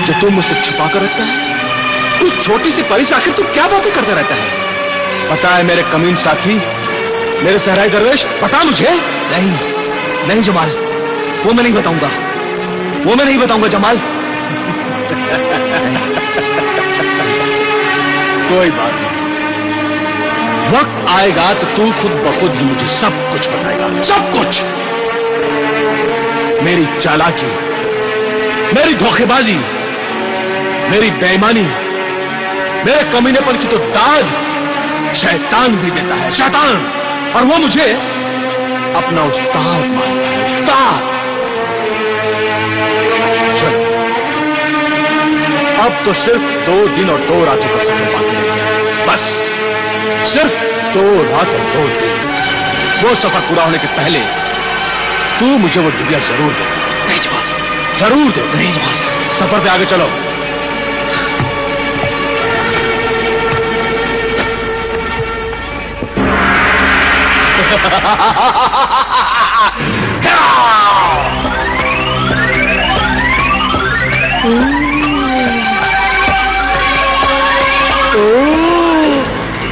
जो तू मुझसे छुपा कर रखता है? उस छोटी सी परी से आखिर तू क्या बातें करता रहता है? पता है मेरे कमीन साथी, मेरे सहराई दरवेश, पता मुझे? नहीं नहीं जमाल, वो मैं नहीं बताऊंगा, वो मैं नहीं बताऊंगा जमाल। कोई बात नहीं, वक्त आएगा तो तू खुद ब खुद ही मुझे सब कुछ बताएगा, सब कुछ। मेरी चालाकी, मेरी धोखेबाजी, मेरी बेईमानी, मेरे कमीनेपन की तो दाद शैतान भी देता है, शैतान। और वो मुझे अपना उस्ताद मानता है, उस्ताद। चल, अब तो सिर्फ 2 दिन और 2 रातों का सफर बाकी रह गया है, बस सिर्फ 2 रात और 2 दिन। वो सफर पूरा होने के पहले तू मुझे वो डिबिया जरूर दे। नहीं जमाल, जरूर दे। नहीं जमाल, सफर पे आगे चलो।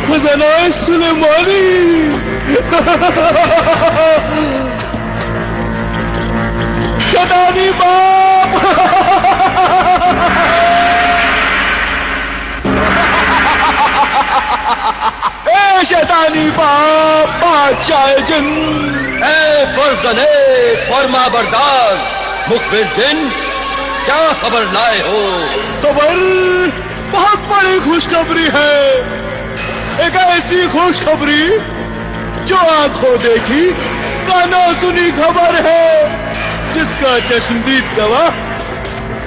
खजाना सुलेमानी। शैतानी बाप। ए शैतानी बाप, बादशाह जिन। ए फर्जने फरमा बरदार मुखबिर जिन, क्या खबर लाए हो? खबर बहुत बड़ी खुशखबरी है, एक ऐसी खुशखबरी जो आंखों देखी कानों सुनी खबर है, जिसका चश्मदीद गवाह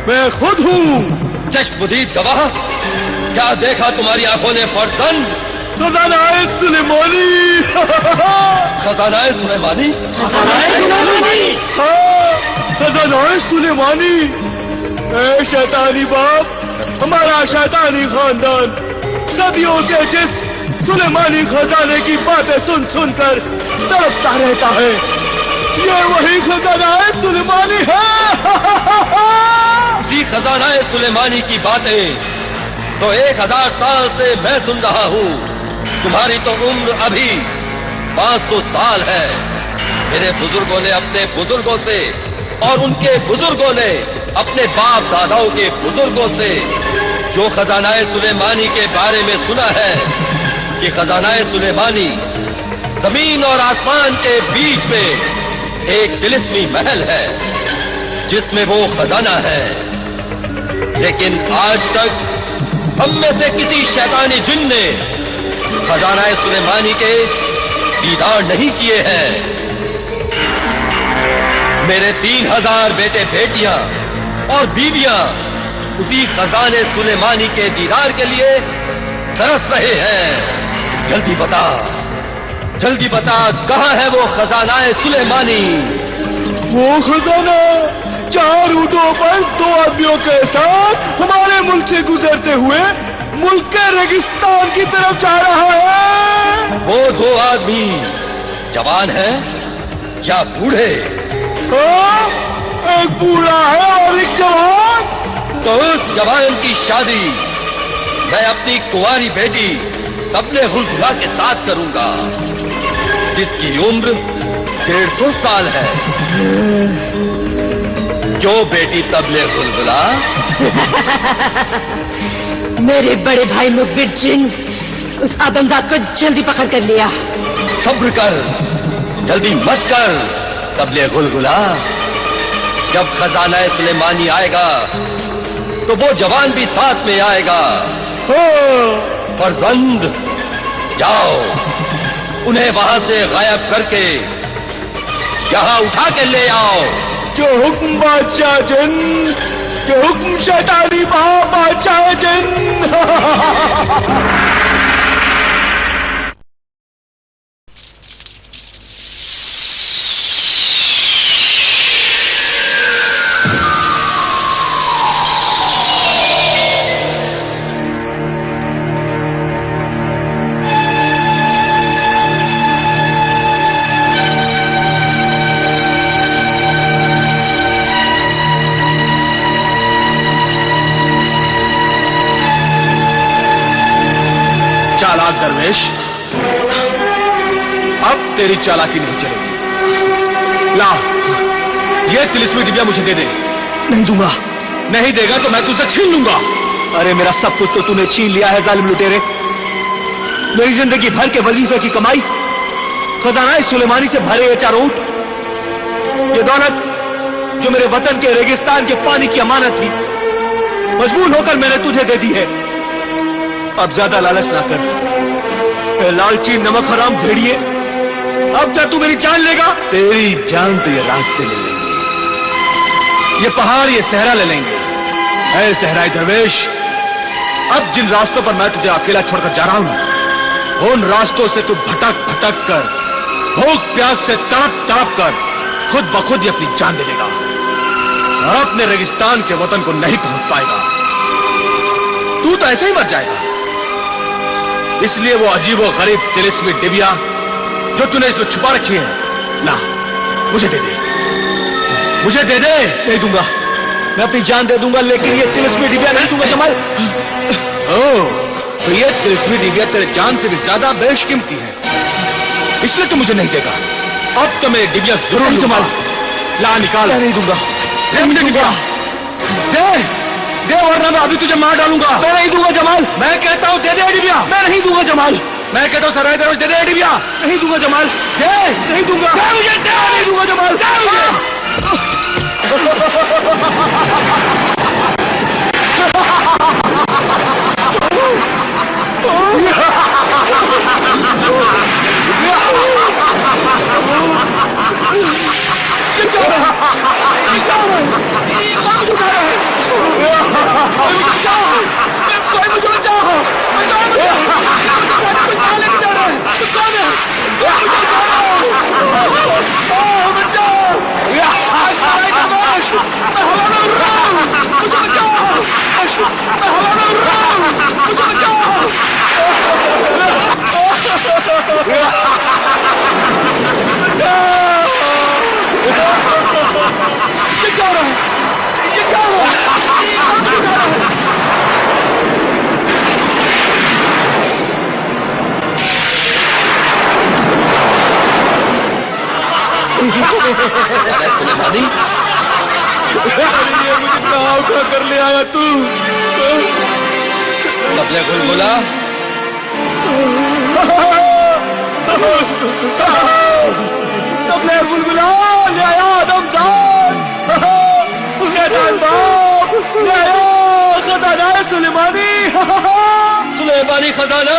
मैं खुद हूँ। चश्मदीद गवाह? क्या देखा तुम्हारी आंखों ने फर्जन? खजाना-ए सुलेमानी। खजाना-ए सुलेमानी? खजाना-ए सुलेमानी? हाँ, खजाना-ए सुलेमानी। ए शैतानी बाप, हमारा शैतानी खानदान सदियों से जिस सुलेमानी खजाने की बातें सुन सुनकर तड़पता रहता है, ये वही खजाना-ए सुलेमानी है। इसी खजाना-ए सुलेमानी की बातें तो 1000 साल से मैं सुन रहा हूँ। तुम्हारी तो उम्र अभी 500 साल है। मेरे बुजुर्गों ने अपने बुजुर्गों से और उनके बुजुर्गों ने अपने बाप दादाओं के बुजुर्गों से जो खजाना-ए सुलेमानी के बारे में सुना है कि खजाना-ए सुलेमानी जमीन और आसमान के बीच में एक तिलिस्मी महल है जिसमें वो खजाना है। लेकिन आज तक हम में से किसी शैतानी जिन ने खजाना-ए सुलेमानी के दीदार नहीं किए हैं। मेरे 3000 बेटे बेटियां और बीवियां उसी खजाने सुलेमानी के दीदार के लिए तरस रहे हैं। जल्दी बता कहां है वो खजाना-ए सुलेमानी? वो खजाना 4 ऊंटों पर 2 आदमियों के साथ हमारे मुल्क से गुजरते हुए मुल्क के रेगिस्तान की तरफ जा रहा है। वो 2 आदमी जवान है या बूढ़े? एक बूढ़ा है और एक जवान। तो उस जवान की शादी मैं अपनी कुंवारी बेटी तबले गुलगुला के साथ करूंगा, जिसकी उम्र 150 साल है। जो बेटी तबले गुलगुला? मेरे बड़े भाई मुखबिर जिन उस आदमजात को जल्दी पकड़ कर लिया। सब्र कर, जल्दी मत कर तबले गुलगुला। जब खजाना-ए सुलेमानी आएगा तो वो जवान भी साथ में आएगा। फर्जंद, जाओ उन्हें वहां से गायब करके यहां उठा के ले आओ। जो हुक्म बादशाह जिन, जो हुक्म शैतानी बादशाह जिन। दरवेश, अब तेरी चालाकी नहीं चलेगी। ला, ये तिलिस्मी डिबिया मुझे दे दे। नहीं दूंगा। नहीं देगा तो मैं तुझसे छीन लूंगा। अरे मेरा सब कुछ तो तूने छीन लिया है जालिम लुटेरे। मेरी जिंदगी भर के वजीफे की कमाई, खजाना सुलेमानी से भरे ये चारों ऊंट, ये दौलत जो मेरे वतन के रेगिस्तान के पानी की अमानत थी, मजबूर होकर मैंने तुझे दे दी है। अब ज्यादा लालच ना कर, लालची नमक हराम भेड़िए। अब क्या तू मेरी जान लेगा? तेरी जान तो ये रास्ते ले लेंगे, ये पहाड़, ये सहरा ले लेंगे। ऐ सहराई दरवेश, अब जिन रास्तों पर मैं तुझे अकेला छोड़कर जा रहा हूं, उन रास्तों से तू भटक भटक कर, भूख प्यास से तड़प तड़प कर खुद ब खुद ही अपनी जान दे देगा और अपने रेगिस्तान के वतन को नहीं पहुंच पाएगा। तू तो ऐसे ही मर जाएगा। इसलिए वो अजीबो गरीब तिलिस्मी डिबिया जो तूने इसमें छुपा रखी है, ला मुझे दे दे, मुझे दे दे। नहीं दूंगा, मैं अपनी जान दे दूंगा, लेकिन ये तिलिस्मी डिबिया नहीं दूंगा जमाल। तो ये तिलिस्मी डिबिया तेरे जान से भी ज्यादा बेशकीमती है, इसलिए तू मुझे नहीं देगा। अब तो मैं डिबिया जरूर जमाल। ला निकाल। मैं नहीं दूंगा। दे मुझे डिबिया, दे दे, वरना मैं अभी तुझे मार डालूंगा। मैं नहीं दूंगा जमाल। मैं कहता हूं दे दे डिबिया। मैं नहीं दूंगा जमाल। मैं कहता हूं सराय दरवेश दे दे डिबिया। नहीं दूंगा जमाल। दे, नहीं दूंगा। दे मुझे, दे। नहीं दूंगा जमाल। दे मुझे। अरे सुलेमानी, ये मुझे कहाँ उठा कर ले आया तू? तबले गुलगुला, तबले बुलबुला ले आया आदमजान, शैतान बाप ले आया खजाना सुलेमानी। सुलेमानी खजाना।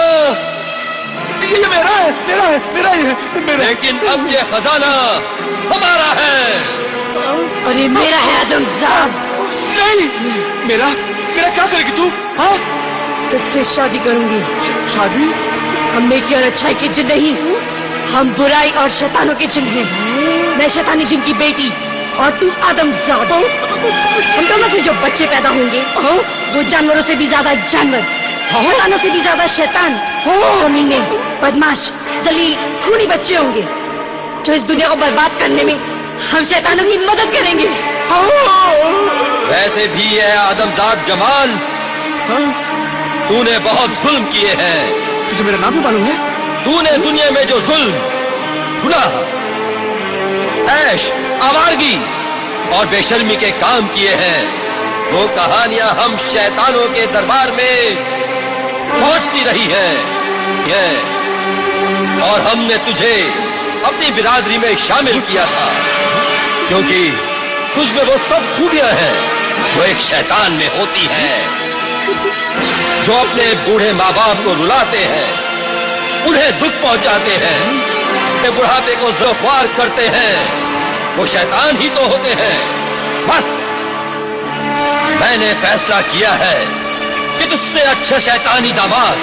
ये मेरा है, मेरा है, मेरा ही है, मेरा। लेकिन अब ये खजाना हमारा है। और ये मेरा है आदमजाद। नहीं, मेरा मेरा क्या करेगी तू? हाँ, तुझसे शादी करूंगी। शादी? हम नेकी और अच्छाई के जिन नहीं, हम बुराई और शैतानों के जिन हैं। मैं शैतानी जिन की बेटी और तू आदमजाद। हम दोनों से जो बच्चे पैदा होंगे वो जानवरों से भी ज्यादा जानवर, शैतानों से भी ज्यादा शैतान, कमीने, बदमाश, जलील, खूनी बच्चे होंगे जो इस दुनिया को बर्बाद करने में हम शैतानों की मदद करेंगे। वैसे भी है आदमजाद जमाल, तूने बहुत जुल्म किए हैं। तुझे मेरा नाम भी मालूम है? तूने दुनिया में जो जुल्म, गुनाह, ऐश, आवारगी और बेशर्मी के काम किए हैं, वो कहानियां हम शैतानों के दरबार में पहुंचती रही है। और हमने तुझे अपनी बिरादरी में शामिल किया था, क्योंकि तुझमें वो सब खूबियां हैं जो एक शैतान में होती हैं, जो अपने बूढ़े माँ बाप को रुलाते हैं, उन्हें दुख पहुंचाते हैं, अपने बुढ़ापे को ज़ोख्वार करते हैं, वो शैतान ही तो होते हैं। बस मैंने फैसला किया है कि तुझसे अच्छा शैतानी दामाद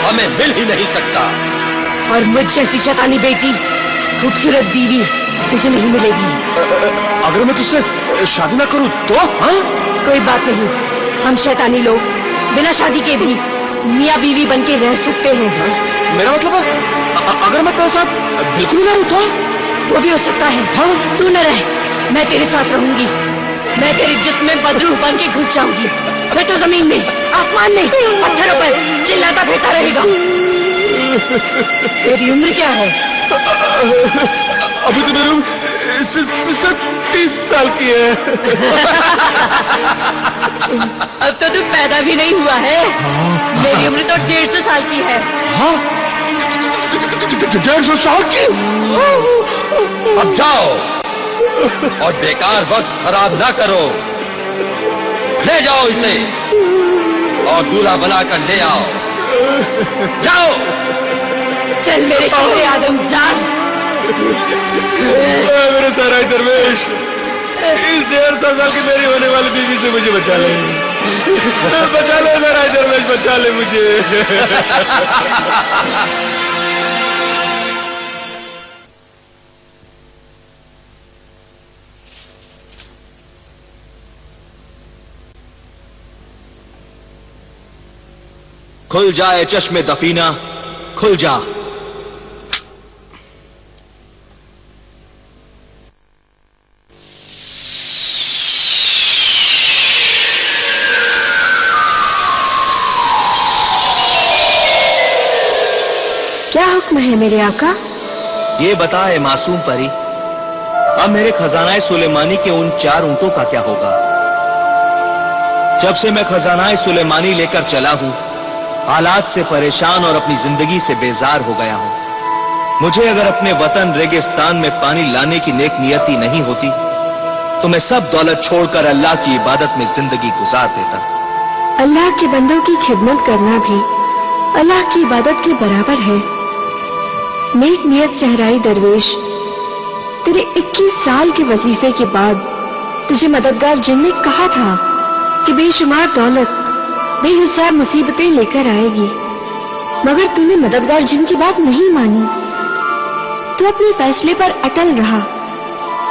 हमें मिल ही नहीं सकता। और मुझ जैसी शैतानी बेटी, खूबसूरत बीवी तुझे नहीं मिलेगी। अगर मैं तुझसे शादी ना करूं तो? हाँ, कोई बात नहीं, हम शैतानी लोग बिना शादी के भी मियाँ बीवी बन के रह सकते हैं। मेरा मतलब अगर मैं तेरे साथ बिल्कुल ना रहूं तो? वो भी हो सकता है। तू न रह, मैं तेरे साथ रहूंगी। मैं तेरे जिस्म में बदरूह बन के घुस जाऊंगी फिर तो जमीन में, आसमान में, पत्थरों पर चिल्लाता फिरता रहेगा। तेरी उम्र क्या है? अभी तो मेरी उम्र 30 साल की है। अब तो तू पैदा भी नहीं हुआ है। मेरी उम्र तो 150 साल की है। हाँ, 150 साल की? अब जाओ और बेकार वक्त खराब ना करो। ले जाओ इसे और दूल्हा बनाकर ले आओ। जाओ। चल मेरे शोरे आदमजाद। मेरे सराय दरवेश, इस 150 साल की मेरी होने वाली बीवी से मुझे बचा ले। बचा ले सराय दरवेश, बचा ले मुझे। खुल जाए चश्मे दफीना, खुल जा। क्या हुक्म है मेरे आका? ये बताए मासूम परी, अब मेरे खजानाए सुलेमानी के उन 4 ऊंटों का क्या होगा? जब से मैं खजानाए सुलेमानी लेकर चला हूं, हालात से परेशान और अपनी जिंदगी से बेजार हो गया हूं। मुझे अगर अपने वतन रेगिस्तान में पानी लाने की नेक नियति नहीं होती तो मैं सब दौलत छोड़कर अल्लाह की इबादत में जिंदगी गुजार देता। अल्लाह के बंदों की खिदमत करना भी अल्लाह की इबादत के बराबर है। नेक नियत सहराई दरवेश, तेरे 21 साल के वजीफे के बाद तुझे मददगार जिन ने कहा था कि बेशुमार दौलत बेहिसाब मुसीबतें लेकर आएगी, मगर तूने मददगार जिन की बात नहीं मानी। तू अपने फैसले पर अटल रहा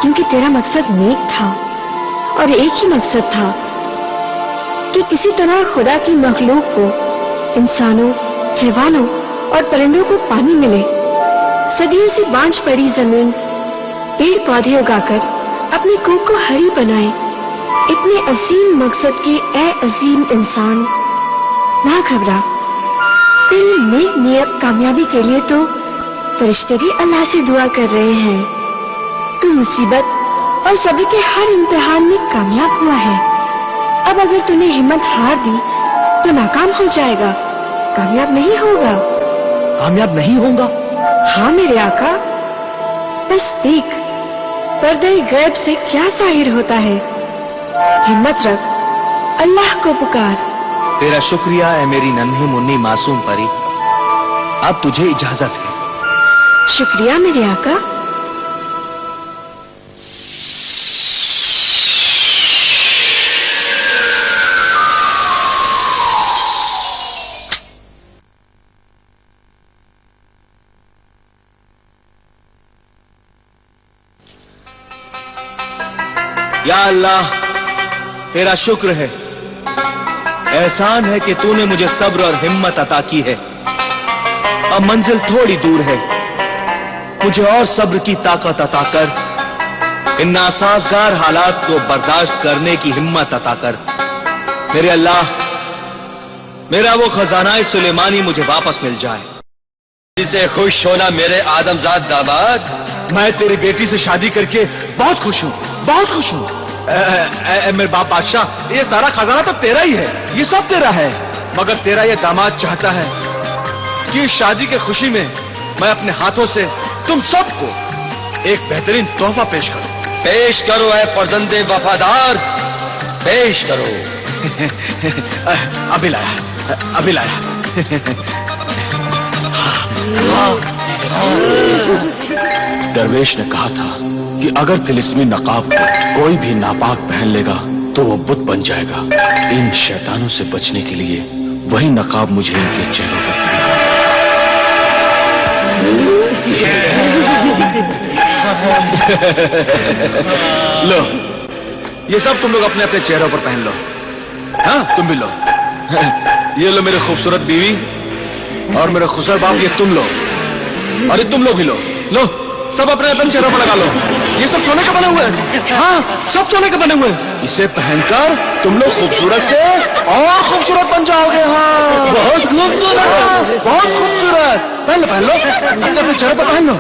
क्योंकि तेरा मकसद नेक था और एक ही मकसद था कि किसी तरह खुदा की मखलूक को, इंसानों, हैवानों और परिंदों को पानी मिले। सदियों से बांझ पड़ी जमीन पेड़ पौधे उगाकर अपनी कोख को हरी बनाए। इतने अजीम मकसद के ए अजीम इंसान, ना घबरा। तेरी नेक नियत कामयाबी के लिए तो फरिश्ते भी अल्लाह से दुआ कर रहे हैं। तू मुसीबत और सब्र के हर इम्तिहान में कामयाब हुआ है। अब अगर तूने हिम्मत हार दी तो नाकाम हो जाएगा, कामयाब नहीं होगा। कामयाब नहीं होगा? हाँ मेरे आका, बस देख पर्दे गैब से क्या जाहिर होता है। हिम्मत रख, अल्लाह को पुकार। तेरा शुक्रिया है मेरी नन्ही मुन्नी मासूम परी, अब तुझे इजाजत है। शुक्रिया मेरे आका। या अल्लाह, तेरा शुक्र है, एहसान है कि तूने मुझे सब्र और हिम्मत अता की है। अब मंजिल थोड़ी दूर है, मुझे और सब्र की ताकत अता कर, इन नासाजगार हालात को बर्दाश्त करने की हिम्मत अता कर। मेरे अल्लाह, मेरा वो खजानाए सुलेमानी मुझे वापस मिल जाए। इसे खुश होना मेरे आदमजाद दामाद। मैं तेरी बेटी से शादी करके बहुत खुश हूँ, बहुत खुश हूँ। मेरे बाप बादशाह, ये सारा खजाना तो तेरा ही है, ये सब तेरा है। मगर तेरा ये दामाद चाहता है कि इस शादी के खुशी में मैं अपने हाथों से तुम सबको एक बेहतरीन तोहफा पेश करूं। पेश करो ऐ फर्जंदे वफादार, पेश करो। अभी लाया, अभी लाया। दरवेश ने कहा था कि अगर तिलिस्मी नकाब को कोई भी नापाक पहन लेगा तो वो बुत बन जाएगा। इन शैतानों से बचने के लिए वही नकाब मुझे इनके चेहरों पर लो, ये सब तुम लोग अपने अपने चेहरों पर पहन लो। हाँ, तुम भी लो। ये लो मेरी खूबसूरत बीवी और मेरे खुसर बाप, ये तुम लो और ये तुम लोग भी लो। लो, सब अपने अपने चेहरों पर लगा लो। ये सब सोने के बने हुए हैं। हाँ, सब सोने के बने हुए हैं। इसे पहनकर तुम लोग खूबसूरत से और खूबसूरत बन जाओगे। हाँ, बहुत खूबसूरत, बहुत खूबसूरत। पहन लो, पहन लो, अपने चेहरे पर पहन लो।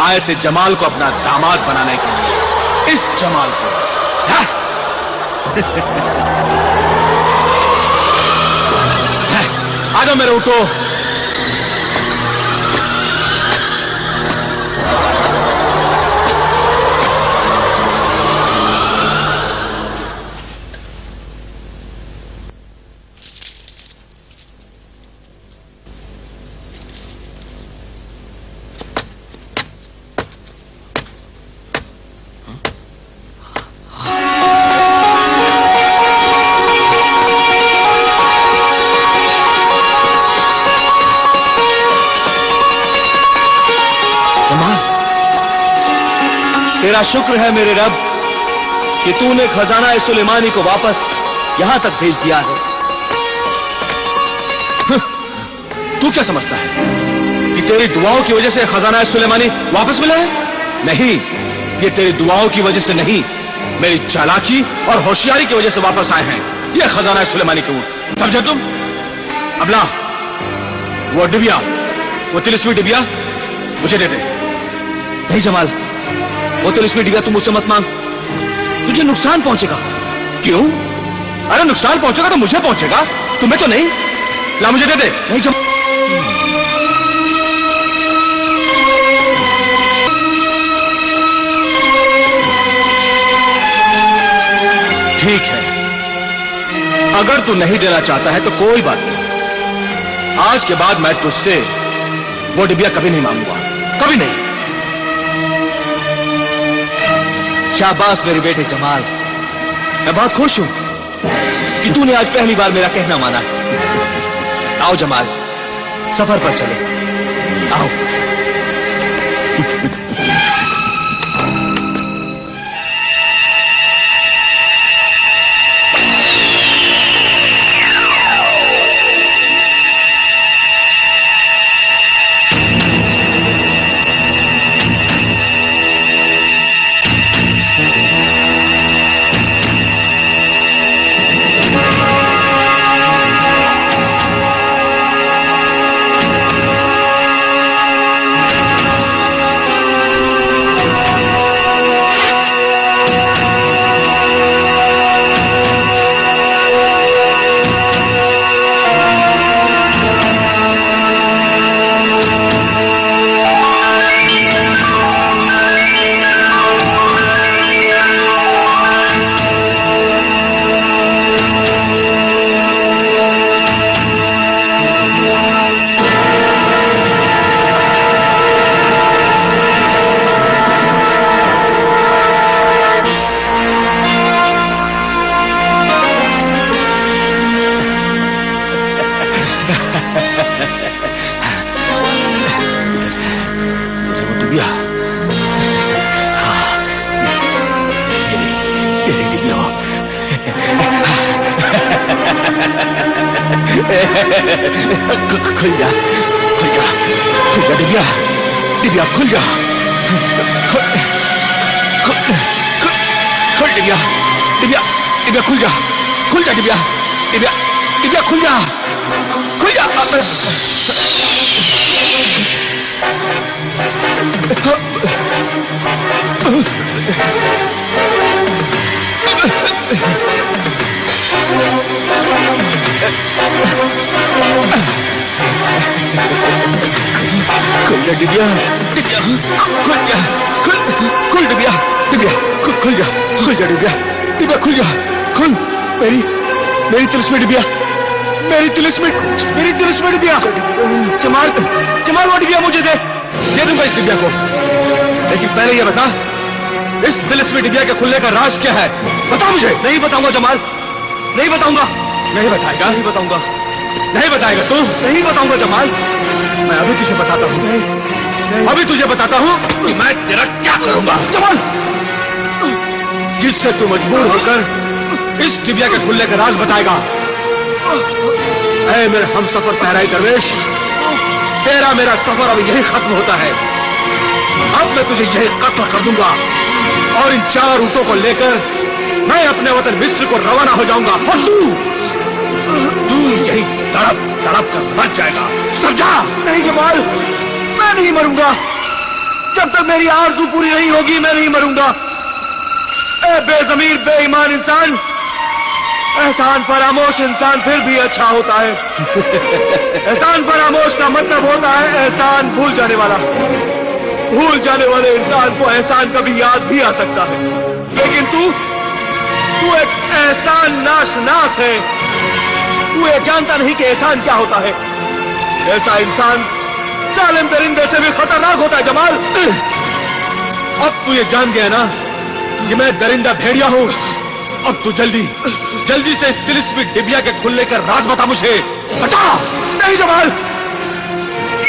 आए थे जमाल को अपना दामाद बनाने के लिए, इस जमाल को। आ जाओ मेरे ऊँटों। तेरा शुक्र है मेरे रब कि तूने खजाना सुलेमानी को वापस यहां तक भेज दिया है। तू क्या समझता है कि तेरी दुआओं की वजह से खजाना सुलेमानी वापस मिला है? नहीं, ये तेरी दुआओं की वजह से नहीं, मेरी चालाकी और होशियारी की वजह से वापस आए हैं ये खजाना सुलेमानी के ऊँट। समझे तुम? अबला, वो डिबिया, वो तिलिस्मी डिबिया मुझे दे दे। नहीं जमाल, वो तिलिस्मी डिबिया तुम मुझसे मत मांग, तुझे नुकसान पहुंचेगा। क्यों? अरे नुकसान पहुंचेगा तो मुझे पहुंचेगा, तुम्हें तो नहीं। ला मुझे दे दे। नहीं ठीक है, अगर तू नहीं देना चाहता है तो कोई बात नहीं। आज के बाद मैं तुझसे वो डिबिया कभी नहीं मांगूंगा, कभी नहीं। शाबाश मेरे बेटे जमाल, मैं बहुत खुश हूं कि तूने आज पहली बार मेरा कहना माना। आओ जमाल, सफर पर चले, आओ। खुल जा, खुल जा, खुल जा डिबिया, डिबिया खुल जा, खुल डिबिया, डिबिया, डिबिया खुल जा, खुल जा डिबिया, डिबिया, डिबिया खुल जा, खुल जा। खुल जा डिबिया, डिबिया खुल जा, खुल डिबिया, डिबिया खुल जा, खुल जा डिबिया, डिबिया खुल जा, खुल। मेरी तिलिस्मी डिबिया, मेरी तिलिस्मी डिबिया। जमाल, जमाल वो डिबिया मुझे दे दूंगा इस डिबिया को, लेकिन पहले ये बता इस तिलिस्मी डिबिया के खुलने का राज क्या है? बता मुझे। नहीं बताऊंगा जमाल, नहीं बताऊंगा। नहीं बताएगा? नहीं बताऊंगा। नहीं बताएगा तू? नहीं बताऊंगा जमाल। मैं अभी तुझे बताता हूं, अभी तुझे बताता हूं कि मैं तेरा क्या करूंगा। जमाल, जिससे तू मजबूर होकर इस डिबिया के खुलने का राज बताएगा, ऐ मेरे हमसफर सहराई दरवेश, तेरा मेरा सफर अब यही खत्म होता है। अब मैं तुझे यही कत्ल कर दूंगा और इन 4 ऊँटों को लेकर मैं अपने वतन मिस्र को रवाना हो जाऊंगा। और तू यही तड़प तड़प कर मर जाएगा, समझा? नहीं जमाल, मैं नहीं मरूंगा। जब तक मेरी आरज़ू पूरी नहीं होगी मैं नहीं मरूंगा। ए बेज़मीर बेईमान इंसान, एहसान फरामोश इंसान फिर भी अच्छा होता है। एहसान फरामोश का मतलब होता है एहसान भूल जाने वाला। भूल जाने वाले इंसान को एहसान कभी याद भी आ सकता है, लेकिन तू एक एहसान नाश है। तू ये जानता नहीं कि एहसान क्या होता है। ऐसा इंसान जालिम दरिंदे से भी खतरनाक होता है जमाल। अब तू ये जान गया ना कि मैं दरिंदा भेड़िया हूं। अब तू जल्दी से इस तिलिस्मी डिबिया के खुलने का राज बता मुझे, बता। नहीं जमाल,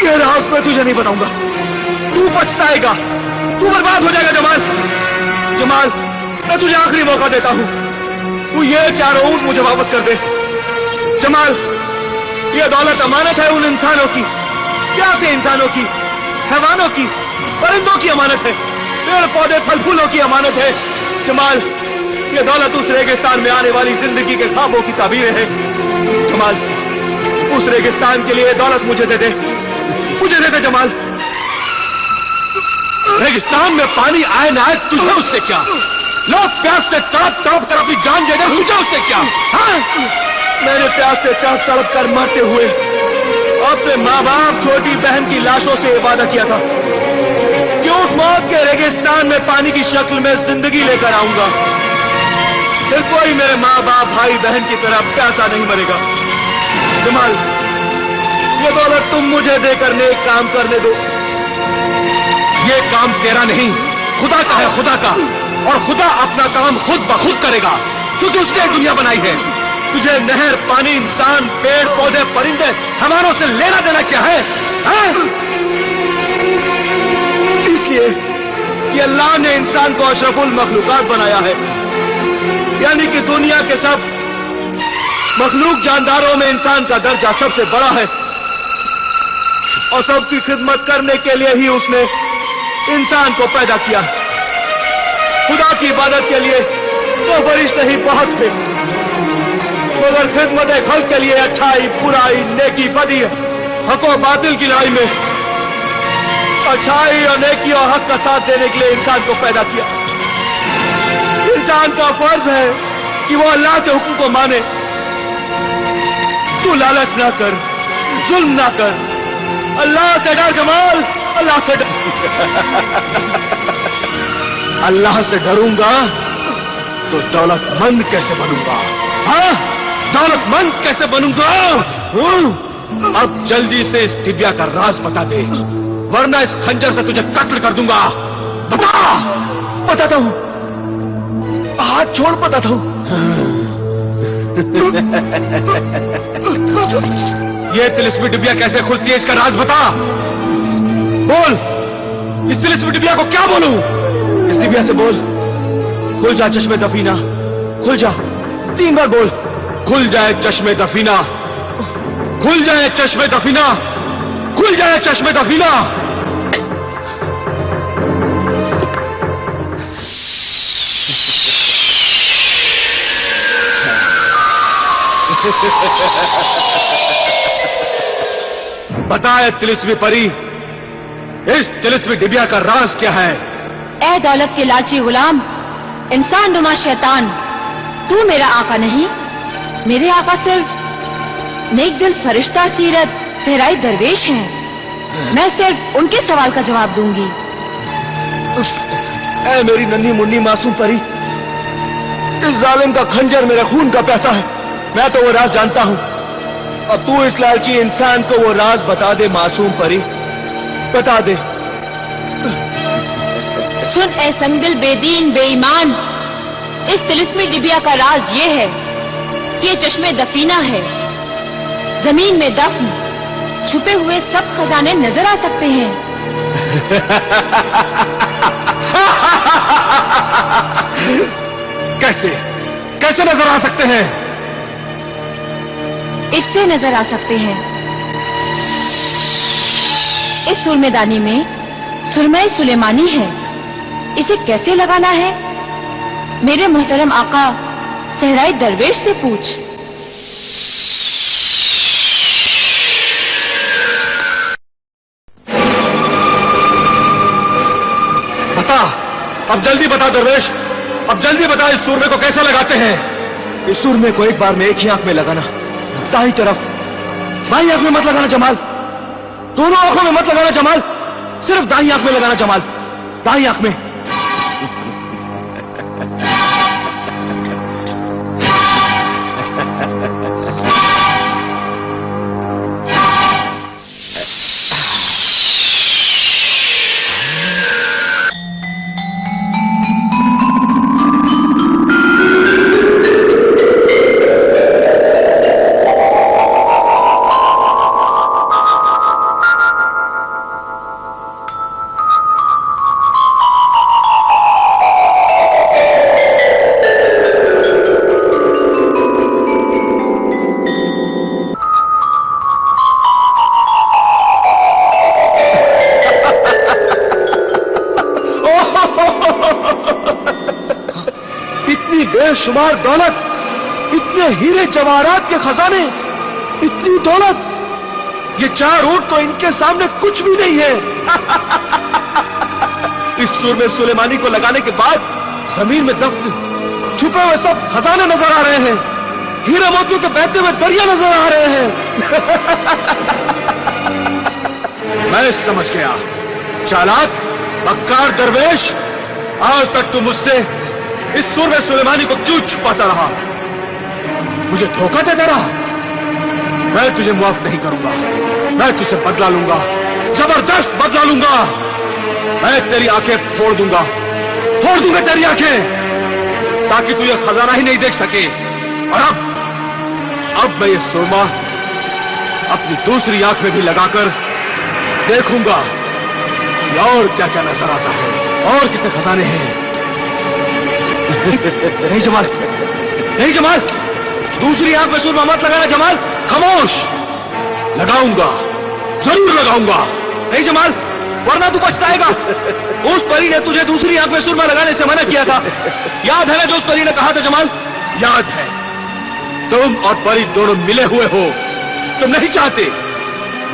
ये राज मैं तुझे नहीं बताऊंगा। तू पछताएगा, तू बर्बाद हो जाएगा जमाल। मैं तुझे आखिरी मौका देता हूं, तू ये 4 ऊंट मुझे वापस कर दे। जमाल, ये दौलत अमानत है उन इंसानों की, प्यासे इंसानों की, हैवानों की, परिंदों की अमानत है, पेड़ पौधे फल फूलों की अमानत है। जमाल, ये दौलत उस रेगिस्तान में आने वाली जिंदगी के ख्वाबों की ताबीरें हैं। जमाल, उस रेगिस्तान के लिए दौलत मुझे दे दे, मुझे दे दे जमाल। रेगिस्तान में पानी आए ना आए तुझे उससे क्या? लोग प्यास से तड़प तड़प कर अपनी जान दे दे, तुझे उससे क्या? हाँ? मैंने प्यास से तड़प कर मरते हुए अपने माँ बाप छोटी बहन की लाशों से वादा किया था कि उस मौत के रेगिस्तान में पानी की शक्ल में जिंदगी लेकर आऊंगा। फिर कोई मेरे माँ बाप भाई बहन की तरह प्यासा नहीं मरेगा। जमाल, ये दौलत तुम मुझे देकर नेक काम करने दो। ये काम तेरा नहीं, खुदा का है, खुदा का। और खुदा अपना काम खुद ब खुद करेगा, क्योंकि उसने दुनिया बनाई है। तुझे नहर, पानी, इंसान, पेड़ पौधे, परिंदे, हमारों से लेना देना क्या है? इसलिए कि अल्लाह ने इंसान को अशरफुल मखलूकात बनाया है, यानी कि दुनिया के सब मखलूक जानदारों में इंसान का दर्जा सबसे बड़ा है। और सबकी खिदमत करने के लिए ही उसने इंसान को पैदा किया। खुदा की इबादत के लिए तो फरिश्ते ही बहुत थे, मगर खिदमत खल्क के लिए अच्छाई, बुराई, नेकी, बदी, हक और बातिल की लड़ाई में अच्छाई और नेकी और हक का साथ देने के लिए इंसान को पैदा किया। इंसान का फर्ज है कि वो अल्लाह के हुक्म को माने। तू लालच ना कर, जुल्म ना कर, अल्लाह से डर जमाल, अल्लाह से डर। अल्लाह से डरूंगा तो दौलतमंद कैसे बनूंगा? हाँ, दौलतमंद कैसे बनूंगा? अब जल्दी से इस डिबिया का राज बता दे, वरना इस खंजर से तुझे कत्ल कर दूंगा। बताता हूं, हाथ छोड़, बताता हूं। ये तिलिस्मी डिबिया कैसे खुलती है, इसका राज बता। बोल, इस तिलिस्मी डिबिया को क्या बोलूं? इस डिबिया से बोल, खुल जा चश्मे दफीना, खुल जा। 3 बार बोल, खुल जाए चश्मे दफीना, खुल जाए चश्मे दफीना, खुल जाए चश्मे दफीना। बताए तिलिस्मी परी, इस तिलिस्मी डिबिया का राज क्या है? ए दौलत के लालची गुलाम, इंसान नुमा शैतान, तू मेरा आका नहीं। मेरे आका सिर्फ नेक दिल फरिश्ता सीरत सहराई दरवेश हैं। मैं सिर्फ उनके सवाल का जवाब दूंगी। ऐ मेरी नन्ही मुन्नी मासूम परी, इस जालिम का खंजर मेरे खून का प्यासा है। मैं तो वो राज जानता हूं, अब तू इस लालची इंसान को वो राज बता दे मासूम परी, बता दे। सुन ए संगदिल बेदीन बेईमान, इस तिलिस्मी डिबिया का राज ये है कि ये चश्मे दफीना है। जमीन में दफन छुपे हुए सब खजाने नजर आ सकते हैं। कैसे कैसे नजर आ सकते हैं? इससे नजर आ सकते हैं। इस सुरमेदानी में सुरमई सुलेमानी है। इसे कैसे लगाना है? मेरे मोहतरम आका सहराई दरवेश से पूछ। बता, अब जल्दी बता दरवेश, अब जल्दी बता इस सूरमे को कैसे लगाते हैं? इस सूरमे को एक बार में एक ही आंख में लगाना, दाई तरफ। बाई आंख में मत लगाना जमाल, दोनों आंखों में मत लगाना जमाल, सिर्फ दाई आंख में लगाना जमाल, दाई आंख में। इतनी बेशुमार दौलत, इतने हीरे जवाहरात के खजाने, इतनी दौलत, ये 4 ऊंट तो इनके सामने कुछ भी नहीं है। इस सूरमे सुलेमानी को लगाने के बाद जमीन में दफन छुपे हुए सब खजाने नजर आ रहे हैं, हीरे मोतियों के बहते हुए दरिया नजर आ रहे हैं। मैं समझ गया, चालाक मक्कार दरवेश, आज तक तू मुझसे इस सूरमे सुलेमानी को क्यों छुपाता रहा? मुझे धोखा देता रहा। मैं तुझे माफ नहीं करूंगा, मैं तुझसे बदला लूंगा, जबरदस्त बदला लूंगा। मैं तेरी आंखें फोड़ दूंगा तेरी आंखें, ताकि तू ये खजाना ही नहीं देख सके। और अब मैं ये सुरमा अपनी दूसरी आंख में भी लगाकर देखूंगा कि और क्या क्या नजर आता है, और कितने खजाने हैं। नहीं जमाल, नहीं जमाल, दूसरी आंख में सुरमा मत लगाना जमाल, खामोश। लगाऊंगा, जरूर लगाऊंगा। नहीं जमाल, वरना तू पछताएगा। उस परी ने तुझे दूसरी आंख में सुरमा लगाने से मना किया था, याद है ना जो उस परी ने कहा था जमाल? याद है। तुम और परी दोनों मिले हुए हो, तुम नहीं चाहते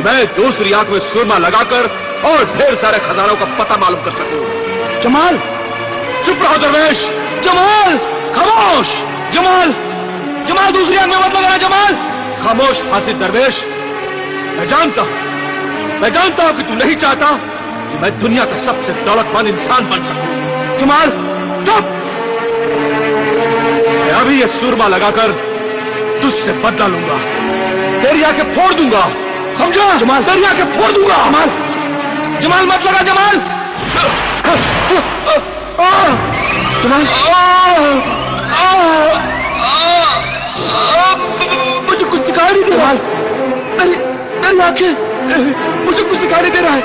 मैं दूसरी आंख में सुरमा लगाकर और ढेर सारे खजानों का पता मालूम कर सकूं। जमाल, चुप रहो दरवेश। जमाल, खामोश। जमाल, जमाल, दूसरी आंख में मत लगाना जमाल। खामोश फासिद दरवेश, मैं जानता हूं कि तू नहीं चाहता कि मैं दुनिया का सबसे दौलतमंद इंसान बन सकूं। जमाल, चुप। मैं अभी ये सुरमा लगाकर तुझसे बदला लूंगा, तेरी आंखें फोड़ दूंगा, समझा जमाल? तेरी आंखें फोड़ दूंगा। जमाल, जमाल मत लगा जमाल। जमाल, मुझे कुछ दिखाई नहीं दे रहा है। मेरी आंखें, मुझे कुछ दिखाई नहीं दे रहा है।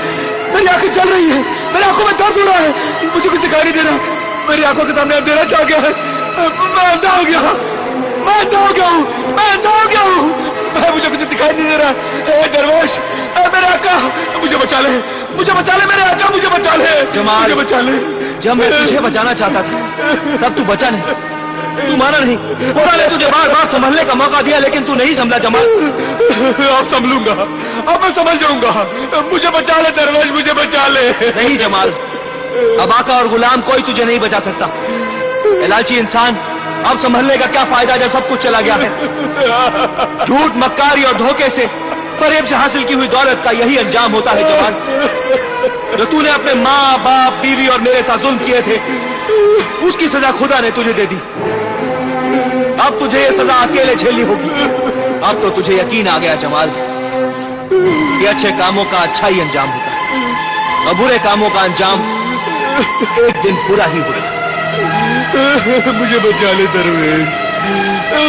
मेरी आंखें जल रही है, मेरी आंखों में दर्द हो रहा है, मुझे कुछ दिखाई नहीं दे रहा। मेरी आंखों के सामने अंधेरा छा गया है। मैं अंधा हो गया, मैं अंधा हो गया हूँ, मैं अंधा हो गया हूँ। मुझे कुछ दिखाई नहीं दे रहा। दरवेश, मेरे आका, मुझे बचा ले, मुझे बचा ले, मेरे आका, मुझे बचा ले। जमाल, मुझे बचा ले। जब मैं तुझे बचाना चाहता था तब तू बचा नहीं, तू माना नहीं। खुदा ने तुझे बार बार संभलने का मौका दिया, लेकिन तू नहीं संभला जमाल। अब संभलूंगा, अब मैं समझ जाऊंगा। मुझे बचा ले दरवेश, मुझे बचा ले। नहीं जमाल, अब आका और गुलाम कोई तुझे नहीं बचा सकता। लालची इंसान, अब संभलने का क्या फायदा जब सब कुछ चला गया है। झूठ, मक्कारी और धोखे से फरेब से हासिल की हुई दौलत का यही अंजाम होता है जवान। जो तूने अपने माँ, बाप, बीवी और मेरे साथ जुल्म किए थे, उसकी सजा खुदा ने तुझे दे दी। अब तुझे ये सजा अकेले झेलनी होगी। अब तो तुझे यकीन आ गया जमाल कि अच्छे कामों का अच्छा ही अंजाम होता है और बुरे कामों का अंजाम एक दिन बुरा ही होगा। मुझे बचा ले दरवेश,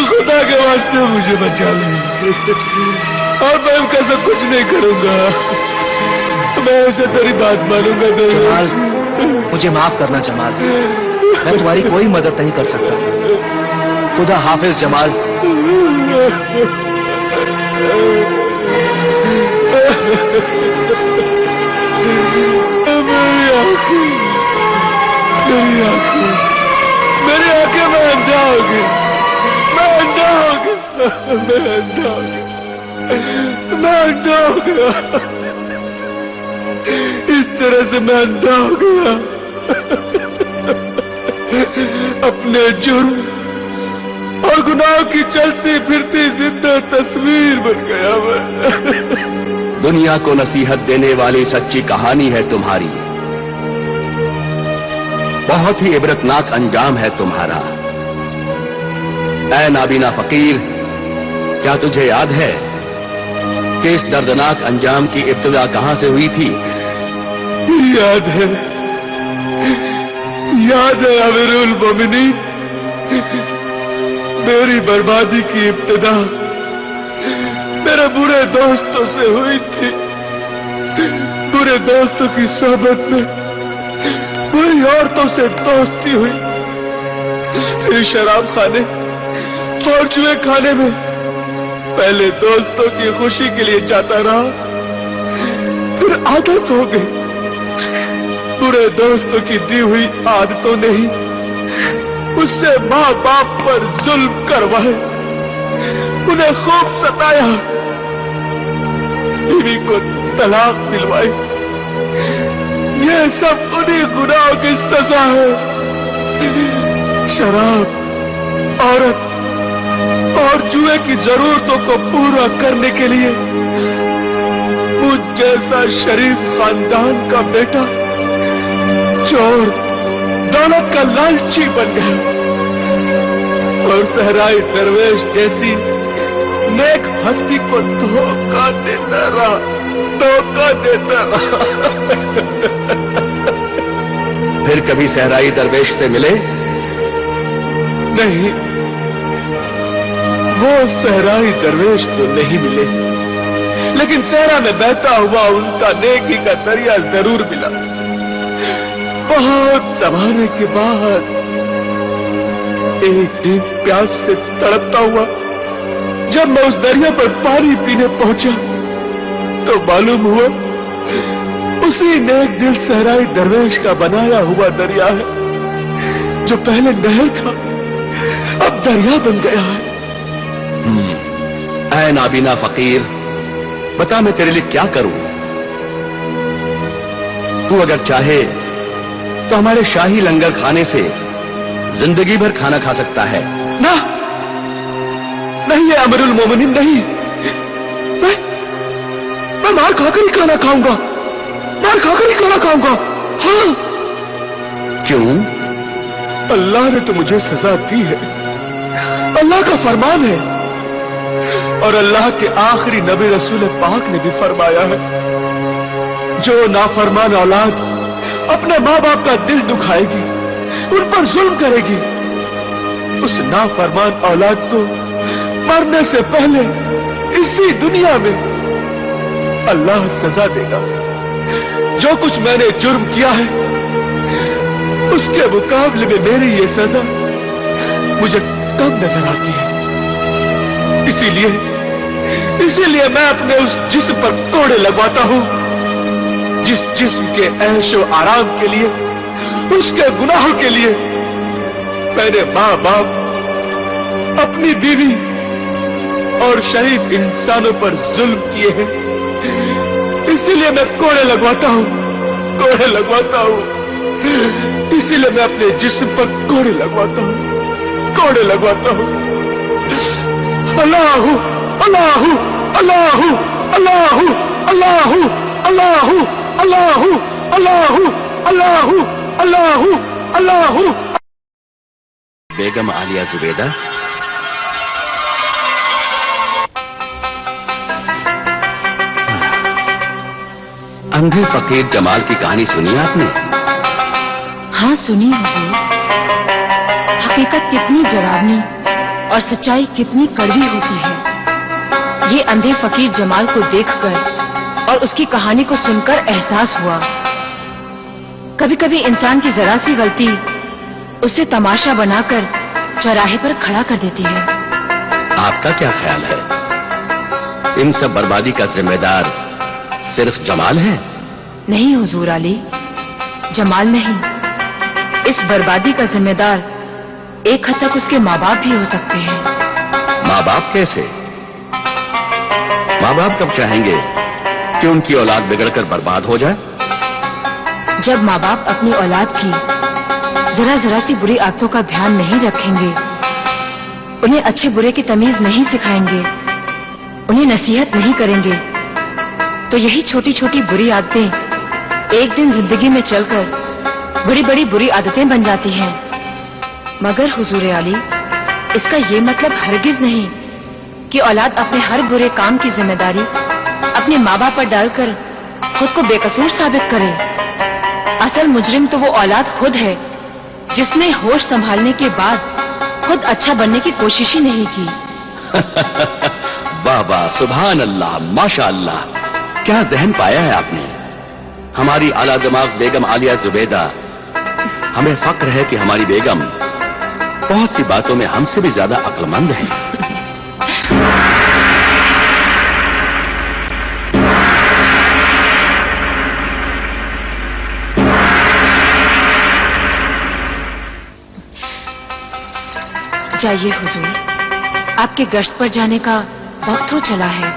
खुदा के वास्ते मुझे बचा ले। और मैं कैसे कुछ नहीं करूंगा, मैं उसे तेरी बात मानूंगा दरवेश। मुझे माफ करना जमाल, मैं तुम्हारी कोई मदद नहीं कर सकता। खुदा हाफिज जमाल। मेरी आंखें, मैं अंधा हो गया, मैं अंधा हो गया, मैं अंधा हो गया, मैं अंधा हो गया, इस तरह से मैं अंधा हो गया। अपने जुर्म और गुनाह की चलती फिरती जिंदा तस्वीर बन गया मैं। दुनिया को नसीहत देने वाली सच्ची कहानी है तुम्हारी। बहुत ही इबरतनाक अंजाम है तुम्हारा। ऐ नाबीना फकीर, क्या तुझे याद है कि इस दर्दनाक अंजाम की इब्तिदा कहां से हुई थी? याद है, याद है अमीरुल मोमिनीन। मेरी बर्बादी की इब्तिदा मेरे बुरे दोस्तों से हुई थी। बुरे दोस्तों की सोहबत में बुरी औरतों से दोस्ती हुई, फिर शराब खाने और जुए खाने में पहले दोस्तों की खुशी के लिए जाता रहा, फिर आदत हो गई। बुरे दोस्तों की दी हुई आदतों ने ही उससे माँ बाप पर जुल्म करवाए, उन्हें खूब सताया, बीवी को तलाक दिलवाई। ये सब उन्हीं गुनाहों की सजा है। शराब, औरत और जुए की जरूरतों को पूरा करने के लिए मुझ जैसा शरीफ खानदान का बेटा चोर, दौलत का लालची बन गया और सहराई दरवेश जैसी नेक हस्ती को धोखा देता रहा, धोखा देता रहा। फिर कभी सहराई दरवेश से मिले? नहीं, वो सहराई दरवेश तो नहीं मिले, लेकिन सहरा में बहता हुआ उनका नेकी का दरिया जरूर मिला। बहुत जमाने के बाद एक दिन प्यास से तड़पता हुआ जब मैं उस दरिया पर पानी पीने पहुंचा तो मालूम हुआ उसी नेक दिल सहराई दरवेश का बनाया हुआ दरिया है। जो पहले नहर था अब दरिया बन गया है। ऐ नाबीना फकीर, बता मैं तेरे लिए क्या करूं? तू अगर चाहे तो हमारे शाही लंगर खाने से जिंदगी भर खाना खा सकता है। ना, नहीं है अमीरुल मोमिनीन, नहीं। मैं मार खाकर ही खाना खाऊंगा, मार खाकर ही खाना खाऊंगा। हाँ। क्यों? अल्लाह ने तो मुझे सजा दी है, अल्लाह का फरमान है, और अल्लाह के आखिरी नबी रसूल पाक ने भी फरमाया है, जो नाफरमान औलाद अपने माँ बाप का दिल दुखाएगी, उन पर जुल्म करेगी, उस नाफरमान औलाद को मरने से पहले इसी दुनिया में अल्लाह सजा देगा। जो कुछ मैंने जुर्म किया है उसके मुकाबले में मेरी ये सजा मुझे कम नजर आती है। इसीलिए मैं अपने उस जिस्म पर कोड़े लगवाता हूं, जिस जिस्म के ऐशो आराम के लिए, उसके गुनाहों के लिए मैंने माँ बाप, अपनी बीवी और शरीफ इंसानों पर जुल्म किए हैं। इसीलिए मैं कोड़े लगवाता हूं, कोड़े लगवाता हूं। इसीलिए मैं अपने जिस्म पर कोड़े लगवाता हूं, कोड़े लगवाता हूं। अल्लाह अल्लाह अल्लाह अल्लाह अल्लाह अल्लाह अल्लाह अल्लाह अल्लाह अल्लाह अल्लाह। बेगम आलिया जुबैदा, अंधे फकीर जमाल की कहानी सुनी आपने? हाँ सुनी हुजूर। हकीकत कितनी डरावनी और सच्चाई कितनी कड़वी होती है, ये अंधे फकीर जमाल को देखकर और उसकी कहानी को सुनकर एहसास हुआ। कभी कभी इंसान की जरा सी गलती उसे तमाशा बनाकर चौराहे पर खड़ा कर देती है। आपका क्या ख्याल है? इन सब बर्बादी का जिम्मेदार सिर्फ जमाल है? नहीं हुजूर अली, जमाल नहीं। इस बर्बादी का जिम्मेदार एक हद तक उसके माँ बाप भी हो सकते हैं। माँ बाप कैसे? माँ बाप कब चाहेंगे कि उनकी औलाद बिगड़कर बर्बाद हो जाए? जब माँ बाप अपनी औलाद की जरा जरा सी बुरी आदतों का ध्यान नहीं रखेंगे, उन्हें अच्छे बुरे की तमीज नहीं सिखाएंगे, उन्हें नसीहत नहीं करेंगे, तो यही छोटी छोटी बुरी आदतें एक दिन जिंदगी में चलकर बड़ी बड़ी बुरी आदतें बन जाती हैं। मगर हुजूर आली, इसका ये मतलब हरगिज नहीं कि औलाद अपने हर बुरे काम की जिम्मेदारी अपने माँ बाप पर डालकर खुद को बेकसूर साबित करे। असल मुजरिम तो वो औलाद खुद है जिसने होश संभालने के बाद खुद अच्छा बनने की कोशिश ही नहीं की। वाह वाह, सुभान अल्लाह, माशा अल्लाह, क्या जहन पाया है आपने। हमारी आला दिमाग बेगम आलिया जुबैदा, हमें फक्र है कि हमारी बेगम बहुत सी बातों में हमसे भी ज्यादा अक्लमंद है। जाइए हुजूर, आपके गश्त पर जाने का वक्त हो चला है।